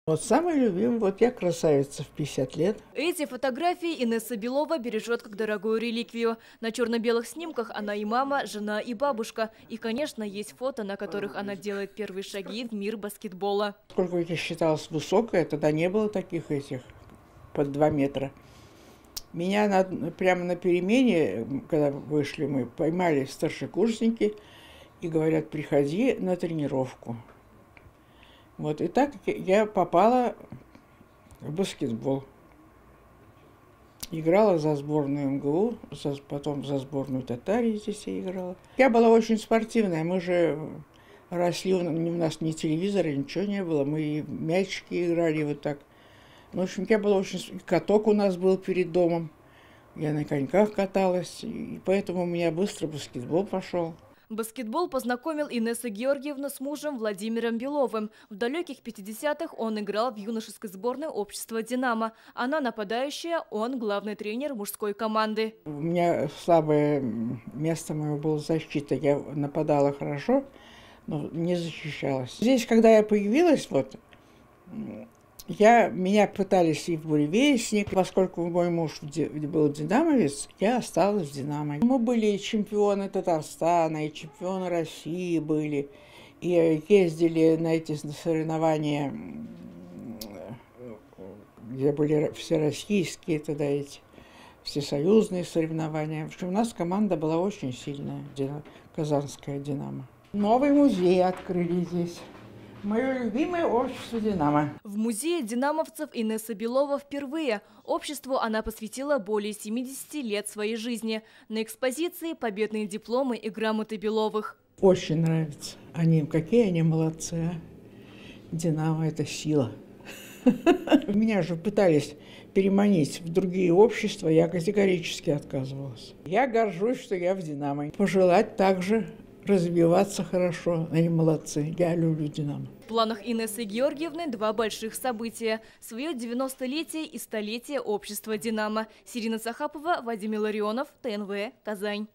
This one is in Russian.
Вот самый любимый, вот я красавица в 50 лет. Эти фотографии Инесса Белова бережет как дорогую реликвию. На черно-белых снимках она и мама, жена и бабушка. И, конечно, есть фото, на которых она делает первые шаги в мир баскетбола. Сколько я считалась высокая, тогда не было таких этих под 2 метра. Меня прямо на перемене, когда вышли мы, поймали старшекурсники и говорят: приходи на тренировку. Вот, и так я попала в баскетбол. Играла за сборную МГУ, потом за сборную Татарии здесь я играла. Я была очень спортивная, мы же росли, у нас ни телевизора, ничего не было, мы и мячики играли вот так. В общем, я была очень... Каток у нас был перед домом, я на коньках каталась, и поэтому у меня быстро баскетбол пошел. Баскетбол познакомил Инессу Георгиевну с мужем Владимиром Беловым. В далеких 50-х он играл в юношеской сборной общества «Динамо». Она нападающая, он главный тренер мужской команды. У меня слабое место моего было защита. Я нападала хорошо, но не защищалась. Здесь, когда я появилась, вот, меня пытались и в «Буревестник», поскольку мой муж был динамовец, я осталась в «Динамо». Мы были чемпионы Татарстана, и чемпионы России были, и ездили на эти соревнования, где были всероссийские тогда эти всесоюзные соревнования. В общем, у нас команда была очень сильная, казанская «Динамо». Новый музей открыли здесь. Мое любимое общество «Динамо». В музее динамовцев Инесса Белова впервые. Обществу она посвятила более 70 лет своей жизни. На экспозиции победные дипломы и грамоты Беловых. Очень нравится. Какие они молодцы, а? «Динамо» – это сила. Меня же пытались переманить в другие общества, я категорически отказывалась. Я горжусь, что я в «Динамо». Пожелать также развиваться хорошо. Они молодцы. Я люблю «Динамо». В планах Инессы Георгиевны 2 больших события. Свое 90-летие и 100-летие общества «Динамо». Сирина Сахапова, Вадим Илларионов, ТНВ, Казань.